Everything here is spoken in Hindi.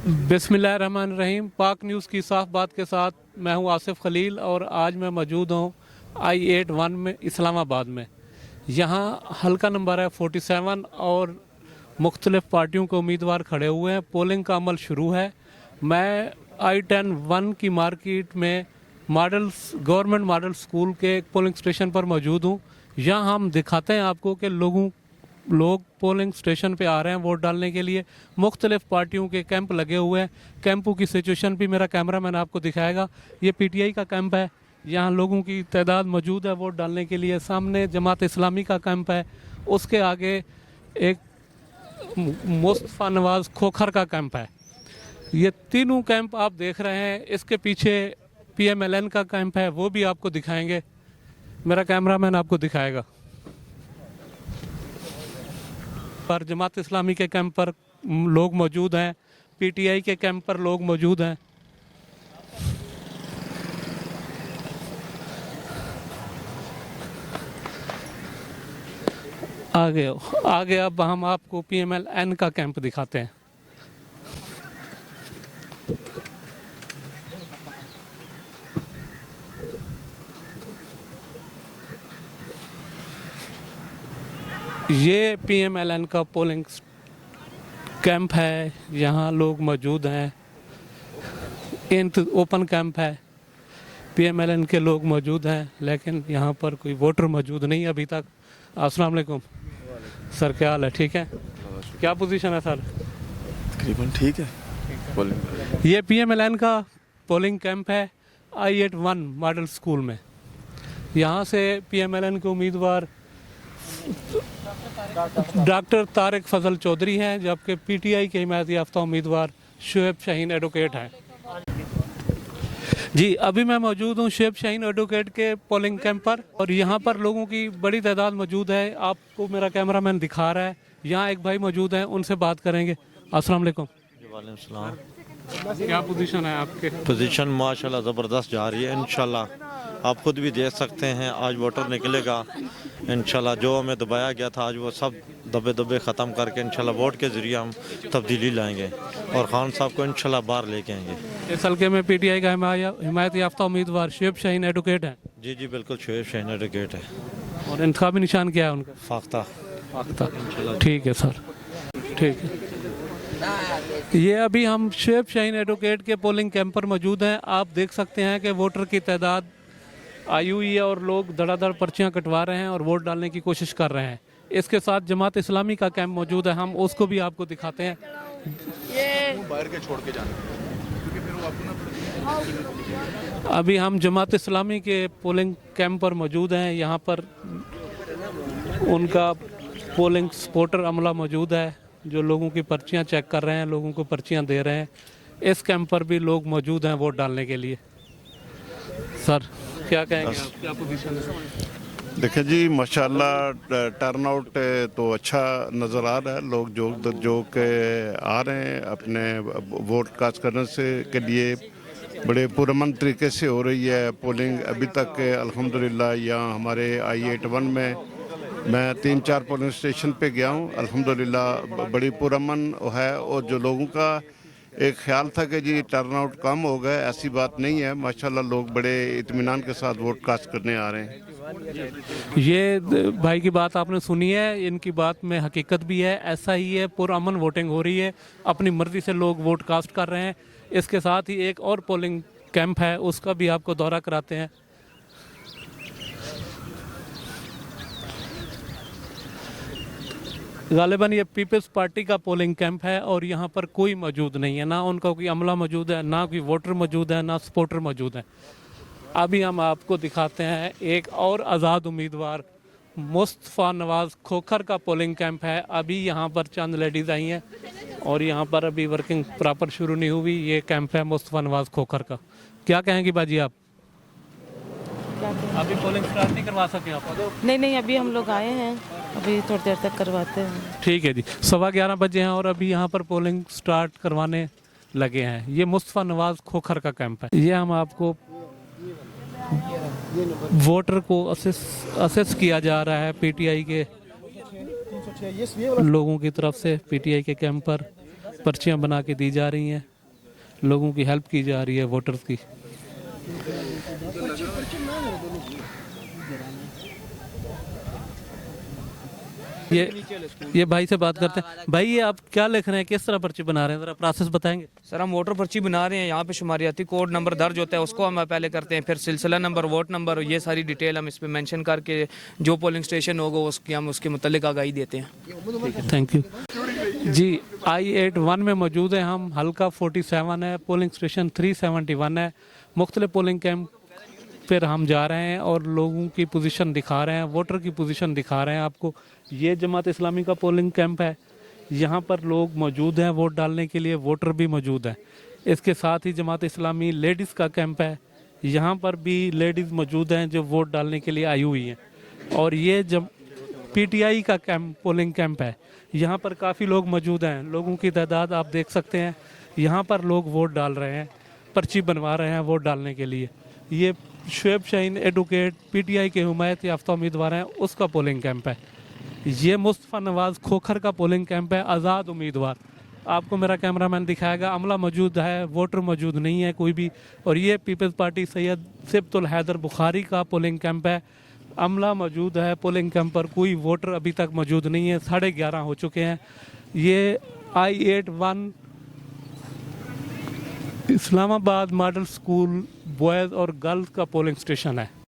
बिस्मिल्लाहिर्रहमानिर्रहीम। पाक न्यूज़ की साफ बात के साथ मैं हूं आसिफ खलील और आज मैं मौजूद हूं I-81 में इस्लामाबाद में। यहां हल्का नंबर है 47 और मुख्तलिफ पार्टियों के उम्मीदवार खड़े हुए हैं। पोलिंग का अमल शुरू है। मैं I-10-1 की मार्केट में गवर्नमेंट मॉडल स्कूल के एक पोलिंग स्टेशन पर मौजूद हूँ। यहाँ हम दिखाते हैं आपको कि लोग पोलिंग स्टेशन पे आ रहे हैं वोट डालने के लिए। मुख्तलिफ पार्टियों के कैंप लगे हुए हैं। कैंपों की सिचुएशन भी मेरा कैमरामैन आपको दिखाएगा। ये PTI का कैंप है। यहाँ लोगों की तादाद मौजूद है वोट डालने के लिए। सामने जमात इस्लामी का कैंप है। उसके आगे एक मुस्तफ़ा नवाज़ खोखर का कैंप है। ये तीनों कैंप आप देख रहे हैं। इसके पीछे PMLN का कैंप है, वो भी आपको दिखाएंगे। मेरा कैमरामैन आपको दिखाएगा। पर जमात इस्लामी के कैंप पर लोग मौजूद हैं। PTI के कैंप पर लोग मौजूद हैं। आगे अब हम आपको PMLN का कैंप दिखाते हैं। ये PMLN का पोलिंग कैंप है। यहाँ लोग मौजूद हैं। ओपन कैंप है। PMLN के लोग मौजूद हैं, लेकिन यहाँ पर कोई वोटर मौजूद नहीं अभी तक। अस्सलाम वालेकुम सर, क्या हाल है? ठीक है। क्या पोजीशन है सर? तकरीबन ठीक है। ये PMLN का पोलिंग कैंप है I-81 मॉडल स्कूल में। यहाँ से PMLN के उम्मीदवार डॉक्टर तारिक फजल चौधरी हैं, जबकि PTI के हिमायत याफ्ता उम्मीदवार शुएब शाहीन एडवोकेट हैं। जी, अभी मैं मौजूद हूँ शुएब शाहीन एडवोकेट के पोलिंग कैंप पर और यहाँ पर लोगों की बड़ी तादाद मौजूद है। आपको मेरा कैमरामैन दिखा रहा है। यहाँ एक भाई मौजूद हैं, उनसे बात करेंगे। अस्सलाम वालेकुम। वालेकुम सलाम। क्या पोजीशन है आपके? पोजीशन माशाल्लाह ज़बरदस्त जा रही है। इंशाल्लाह आप खुद भी देख सकते हैं, आज वोटर निकलेगा इंशाल्लाह। जो हमें दबाया गया था आज वो सब दबे ख़त्म करके इंशाल्लाह वोट के ज़रिए हम तब्दीली लाएंगे और खान साहब को इंशाल्लाह बाहर लेके आएंगे। इस हल्के में PTI का हिमायत याफ्ता उम्मीदवार शुएब शाहीन एडवोकेट हैं। जी जी बिल्कुल, शुएब शाहीन एडवोकेट है। और इंतखाबी निशान क्या है उनका? फाख्ता। ठीक है सर, ठीक है। ये अभी हम शुएब शाहीन एडवोकेट के पोलिंग कैंप पर मौजूद हैं। आप देख सकते हैं कि वोटर की तादाद आई हुई है और लोग धड़ाधड़ पर्चियां कटवा रहे हैं और वोट डालने की कोशिश कर रहे हैं। इसके साथ जमात इस्लामी का कैंप मौजूद है, हम उसको भी आपको दिखाते हैं। बाहर के छोड़ के जाना क्योंकि फिर वो आपको अभी हम जमात इस्लामी के पोलिंग कैंप पर मौजूद हैं। यहाँ पर उनका पोलिंग सपोर्टर अमला मौजूद है जो लोगों की पर्चियां चेक कर रहे हैं, लोगों को पर्चियां दे रहे हैं। इस कैंप पर भी लोग मौजूद हैं वोट डालने के लिए। सर क्या कहेंगे आप? क्या पोजीशन है? देखिए जी, माशाल्लाह टर्न आउट तो अच्छा नज़र आ रहा है। लोग जो के आ रहे हैं अपने वोट कास्ट करने से के लिए बड़े पुरअमन तरीके से हो रही है पोलिंग अभी तक। अल्हम्दुलिल्लाह यहाँ हमारे I-81 में मैं 3-4 पोलिंग स्टेशन पे गया हूँ। अल्हम्दुलिल्लाह बड़ी पुरअमन है और जो लोगों का एक ख्याल था कि जी टर्न आउट कम हो गया, ऐसी बात नहीं है। माशाल्लाह लोग बड़े इत्मीनान के साथ वोट कास्ट करने आ रहे हैं। ये भाई की बात आपने सुनी है, इनकी बात में हकीकत भी है। ऐसा ही है, पुरअमन वोटिंग हो रही है, अपनी मर्जी से लोग वोट कास्ट कर रहे हैं। इसके साथ ही एक और पोलिंग कैंप है, उसका भी आपको दौरा कराते हैं। गालिबन ये पीपल्स पार्टी का पोलिंग कैंप है और यहाँ पर कोई मौजूद नहीं है, ना उनका कोई अमला मौजूद है, ना कोई वोटर मौजूद है, ना सपोर्टर मौजूद है। अभी हम आपको दिखाते हैं एक और आज़ाद उम्मीदवार मुस्तफ़ा नवाज़ खोखर का पोलिंग कैंप है। अभी यहाँ पर चंद लेडीज़ आई हैं और यहाँ पर अभी वर्किंग प्रॉपर शुरू नहीं हुई। ये कैंप है मुस्तफ़ा नवाज़ खोखर का। क्या कहेंगी बाजी आप? अभी पोलिंग स्टार्ट नहीं करवा सके आप? नहीं, अभी हम लोग आए हैं, अभी थोड़ी देर तक करवाते हैं। ठीक है जी, 11:15 बजे हैं और अभी यहाँ पर पोलिंग स्टार्ट करवाने लगे हैं। ये मुस्तफ़ा नवाज़ खोखर का कैंप है। ये हम आपको वोटर को असेस किया जा रहा है PTI के लोगों की तरफ से। PTI के कैंप पर पर्चियां बना के दी जा रही हैं। लोगों की हेल्प की जा रही है, वोटर्स की। ये भाई से बात करते हैं। भाई ये आप क्या लिख रहे हैं, किस तरह पर्ची बना रहे हैं, ज़रा प्रोसेस बताएंगे? सर हम वोटर पर्ची बना रहे हैं, यहाँ पे शुमारियाती कोड नंबर दर्ज होता है उसको हम पहले करते हैं, फिर सिलसिला नंबर, वोट नंबर, ये सारी डिटेल हम इस पे मेंशन करके जो पोलिंग स्टेशन होगा उसकी हम उसके मुतालिक आगाही देते हैं। ठीक है, थैंक यू जी। I81 में मौजूद है हम, हल्का 47 है, पोलिंग स्टेशन 371 है। मुख्तलिफ पोलिंग कैंप फिर हम जा रहे हैं और लोगों की पोजीशन दिखा रहे हैं, वोटर की पोजीशन दिखा रहे हैं आपको। ये जमात इस्लामी का पोलिंग कैंप है, यहाँ पर लोग मौजूद हैं वोट डालने के लिए, वोटर भी मौजूद हैं। इसके साथ ही जमात इस्लामी लेडीज़ का कैंप है, यहाँ पर भी लेडीज़ मौजूद हैं जो वोट डालने के लिए आई हुई हैं। और ये जब PTI का कैंप, पोलिंग कैंप है, यहाँ पर काफ़ी लोग मौजूद हैं, लोगों की तादाद आप देख सकते हैं। यहाँ पर लोग वोट डाल रहे हैं, पर्ची बनवा रहे हैं वोट डालने के लिए। ये शुएब शाहीन एडवोकेट PTI के हुमायत याफ्ता उम्मीदवार हैं, उसका पोलिंग कैंप है। ये मुस्तफ़ा नवाज़ खोखर का पोलिंग कैंप है, आज़ाद उम्मीदवार। आपको मेरा कैमरामैन दिखाएगा, अमला मौजूद है, वोटर मौजूद नहीं है कोई भी। और ये पीपल्स पार्टी सैयद सिब्तुल हैदर बुखारी का पोलिंग कैंप है, अमला मौजूद है पोलिंग कैंप पर, कोई वोटर अभी तक मौजूद नहीं है। 11:30 हो चुके हैं। ये I81 Islamabad model school boys और गर्ल्स का पोलिंग स्टेशन है।